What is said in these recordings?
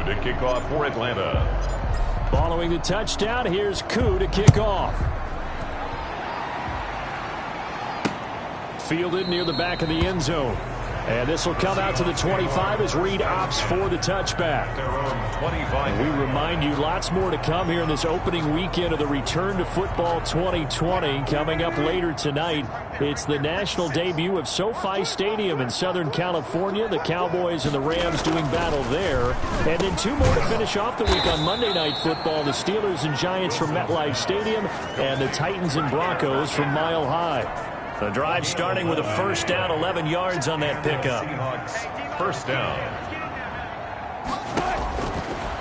to kick off for Atlanta. Following the touchdown, here's Koo to kick off. Fielded near the back of the end zone. And this will come out to the 25 as Reed opts for the touchback. And we remind you, lots more to come here in this opening weekend of the Return to Football 2020. Coming up later tonight, it's the national debut of SoFi Stadium in Southern California. The Cowboys and the Rams doing battle there. And then two more to finish off the week on Monday Night Football. The Steelers and Giants from MetLife Stadium and the Titans and Broncos from Mile High. The drive starting with a first down, 11 yards on that pickup. First down.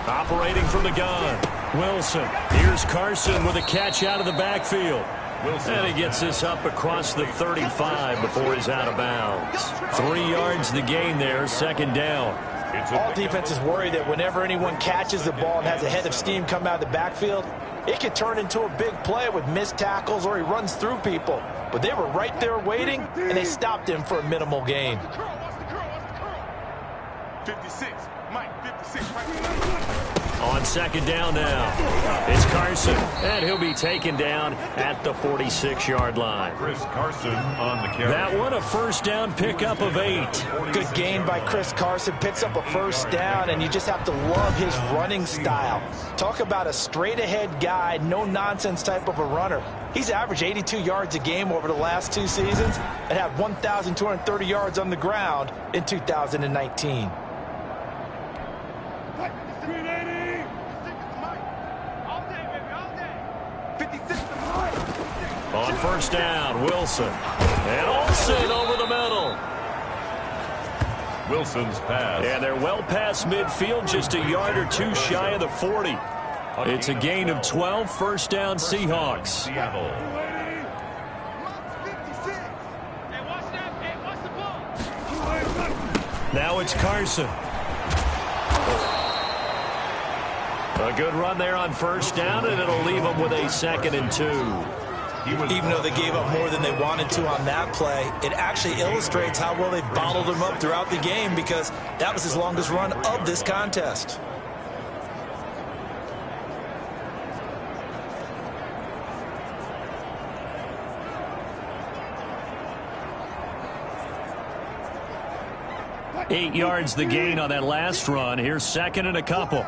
Operating from the gun, Wilson. Here's Carson with a catch out of the backfield. And he gets this up across the 35 before he's out of bounds. 3 yards the gain there, second down. All defenses worry that whenever anyone catches the ball and has a head of steam come out of the backfield, it can turn into a big play with missed tackles or he runs through people. But they were right there waiting, and they stopped him for a minimal gain. 56, Mike, 56. On second down now, it's Carson, and he'll be taken down at the 46-yard line. Chris Carson on the carry. That one a first down pickup of 8. Good gain by Chris Carson, picks up a first down, and you just have to love his running style. Talk about a straight-ahead guy, no-nonsense type of a runner. He's averaged 82 yards a game over the last 2 seasons and had 1,230 yards on the ground in 2019. On first down, Wilson. And Olsen over the middle. Wilson's pass. And they're well past midfield, just a yard or two shy of the 40. It's a gain of 12, first down Seahawks. Seattle. Now it's Carson. A good run there on first down, and it'll leave them with a 2nd and 2. Even though they gave up more than they wanted to on that play, it actually illustrates how well they bottled him up throughout the game because that was his longest run of this contest. Eight yards the gain on that last run. Here's second and a couple.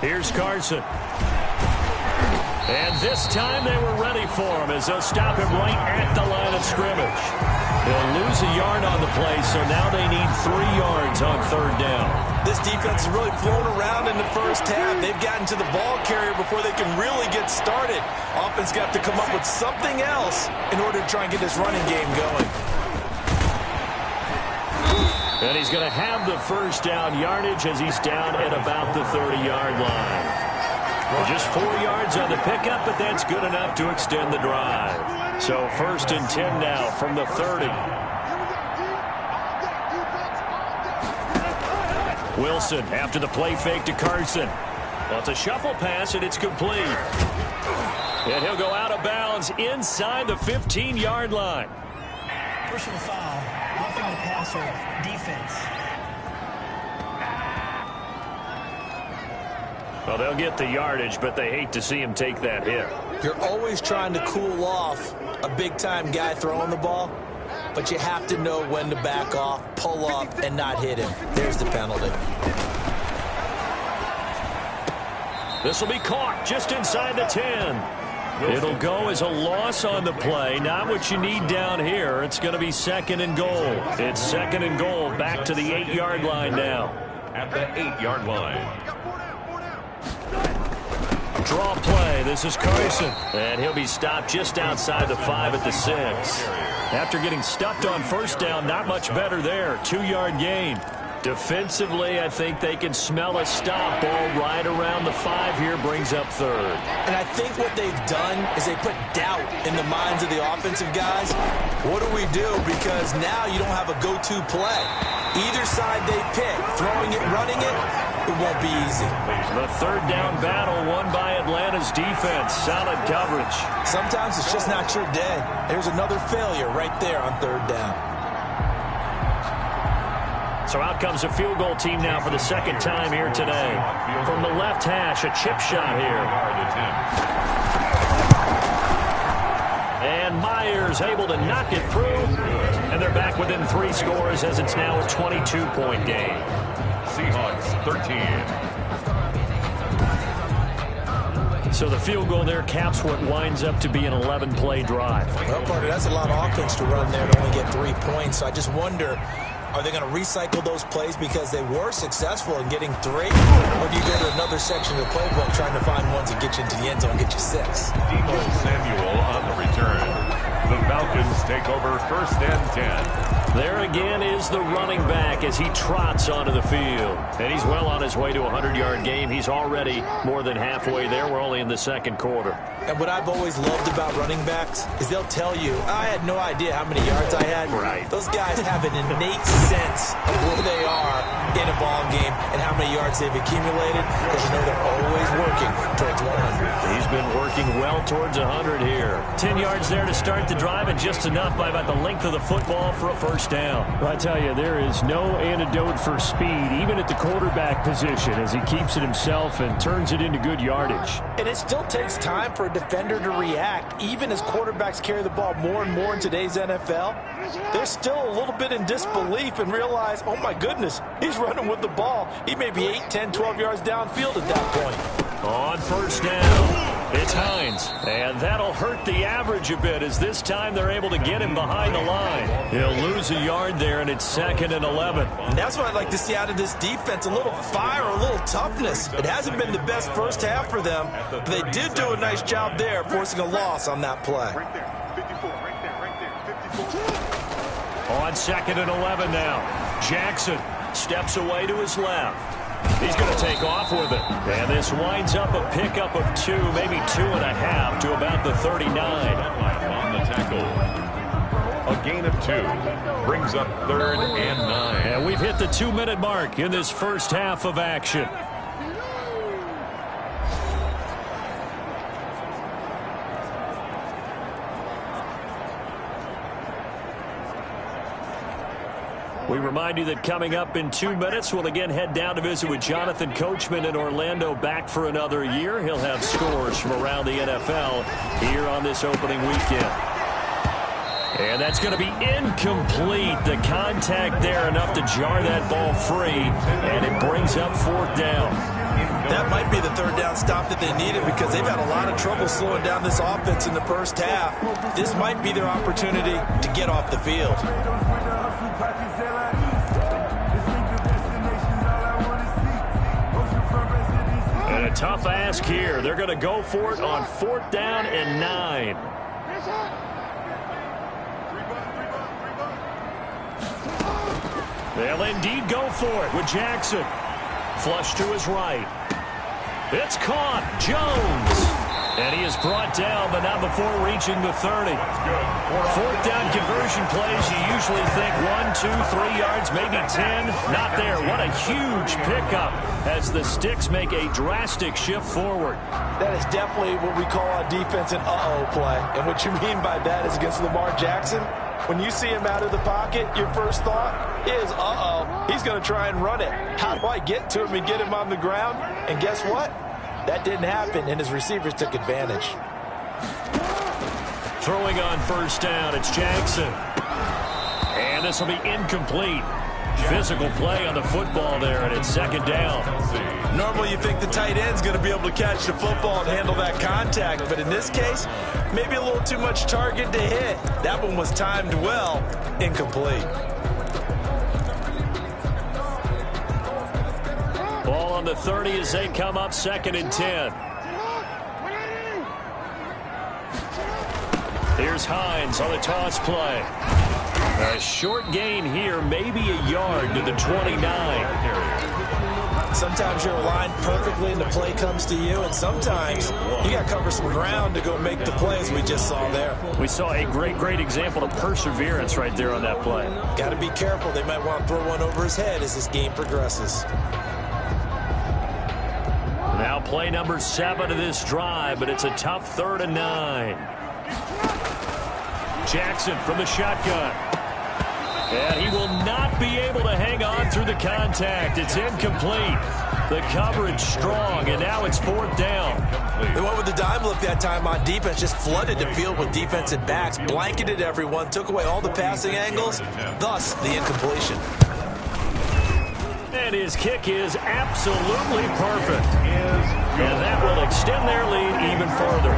Here's Carson. And this time they were ready for him as they'll stop him right at the line of scrimmage. They'll lose a yard on the play, so now they need 3 yards on third down. This defense has really flown around in the first half. They've gotten to the ball carrier before they can really get started. Offense got to come up with something else in order to try and get this running game going. And he's going to have the first down yardage as he's down at about the 30-yard line. Well, just 4 yards on the pickup, but that's good enough to extend the drive. So first and 10 now from the 30. Wilson after the play fake to Carson. Well, it's a shuffle pass, and it's complete. And he'll go out of bounds inside the 15-yard line. Personal foul, roughing the passer, defense. Well, they'll get the yardage, but they hate to see him take that hit. You're always trying to cool off a big-time guy throwing the ball, but you have to know when to back off, pull up, and not hit him. There's the penalty. This will be caught just inside the 10. It'll go as a loss on the play. Not what you need down here. It's going to be second and goal. It's second and goal back to the 8-yard line now. At the 8-yard line. Draw play. This is Carson. And he'll be stopped just outside the 5 at the 6. After getting stuffed on first down, not much better there. 2-yard gain. Defensively, I think they can smell a stop. Ball right around the 5 here, brings up third. And I think what they've done is they put doubt in the minds of the offensive guys. What do we do? Because now you don't have a go-to play. Either side they pick, throwing it, running it, it won't be easy. The third down battle won by Atlanta's defense. Solid coverage. Sometimes it's just not your day. There's another failure right there on third down. So out comes a field goal team now for the second time here today. From the left hash, a chip shot here. And Myers able to knock it through. And they're back within 3 scores as it's now a 22-point game. Seahawks 13. So the field goal there caps what winds up to be an 11-play drive. Well, Carter, that's a lot of offense to run there to only get 3 points. So I just wonder, are they going to recycle those plays because they were successful in getting 3? Or do you go to another section of the playbook trying to find ones that get you into the end zone and get you 6? Debo Samuel on the return. The Falcons take over 1st and 10. There again is the running back as he trots onto the field. And he's well on his way to a 100-yard game. He's already more than halfway there. We're only in the second quarter. And what I've always loved about running backs is they'll tell you, I had no idea how many yards I had. Right. Those guys have an innate sense of where they are in a ball game and how many yards they've accumulated because you know they're always working towards 100. He's been working well towards 100 here. 10 yards there to start the drive and just enough by about the length of the football for a first down. Well, I tell you, there is no antidote for speed, even at the quarterback position, as he keeps it himself and turns it into good yardage. And it still takes time for a defender to react, even as quarterbacks carry the ball more and more in today's NFL. They're still a little bit in disbelief and realize, oh my goodness, he's running with the ball. He may be 8, 10, 12 yards downfield at that point. On first down, it's Hines. And that'll hurt the average a bit as this time they're able to get him behind the line. He'll lose a yard there, and it's 2nd and 11. And that's what I'd like to see out of this defense, a little fire, a little toughness. It hasn't been the best first half for them, but they did do a nice job there, forcing a loss on that play. Right there, 54, right there, 54. On 2nd and 11 now. Jackson steps away to his left. He's going to take off with it. And this winds up a pickup of 2, maybe 2.5 to about the 39. On the tackle. A gain of 2 brings up 3rd and 9. And we've hit the 2-minute mark in this first half of action. We remind you that coming up in 2 minutes, we'll again head down to visit with Jonathan Coachman in Orlando, back for another year. He'll have scores from around the NFL here on this opening weekend. And that's going to be incomplete. The contact there enough to jar that ball free, and it brings up 4th down. That might be the 3rd down stop that they needed because they've had a lot of trouble slowing down this offense in the first half. This might be their opportunity to get off the field. And a tough ask here. They're going to go for it on 4th down and 9. They'll indeed go for it with Jackson. Flush to his right. It's caught. Jones. And he is brought down, but not before reaching the 30. 4th down conversion plays, you usually think 1, 2, 3 yards, maybe 10. Not there. What a huge pickup as the Sticks make a drastic shift forward. That is definitely what we call on defense an uh-oh play. And what you mean by that is against Lamar Jackson, when you see him out of the pocket, your first thought is, uh-oh, he's going to try and run it. How do I get to him and get him on the ground? And guess what? That didn't happen, and his receivers took advantage. Throwing on first down, it's Jackson. And this will be incomplete. Physical play on the football there, and it's 2nd down. Normally you think the tight end's going to be able to catch the football and handle that contact, but in this case, maybe a little too much target to hit. That one was timed well, incomplete. Ball on the 30 as they come up 2nd and 10. Here's Hines on the toss play. A short gain here, maybe a yard to the 29. Sometimes you're aligned perfectly and the play comes to you, and sometimes you got to cover some ground to go make the plays we just saw there. We saw a great example of perseverance right there on that play. Got to be careful. They might want to throw one over his head as this game progresses. Now play number 7 of this drive, but it's a tough 3rd and 9. Jackson from the shotgun. And he will not be able to hang on through the contact. It's incomplete. The coverage strong, and now it's 4th down. They went with the dime look that time on defense, just flooded the field with defensive backs, blanketed everyone, took away all the passing angles, thus the incompletion. And his kick is absolutely perfect. And that will extend their lead even further.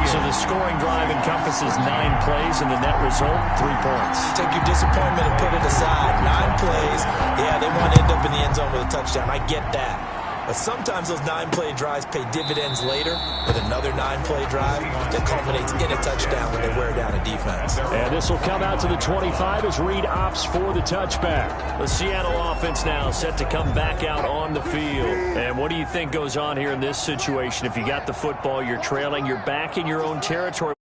So the scoring drive encompasses 9 plays, and the net result, 3 points. Take your disappointment and put it aside. 9 plays. Yeah, they want to end up in the end zone with a touchdown. I get that. But sometimes those 9-play drives pay dividends later with another 9-play drive that culminates in a touchdown when they wear down a defense. And this will come out to the 25 as Reed opts for the touchback. The Seattle offense now set to come back out on the field. And what do you think goes on here in this situation? If you got the football, you're trailing, you're back in your own territory.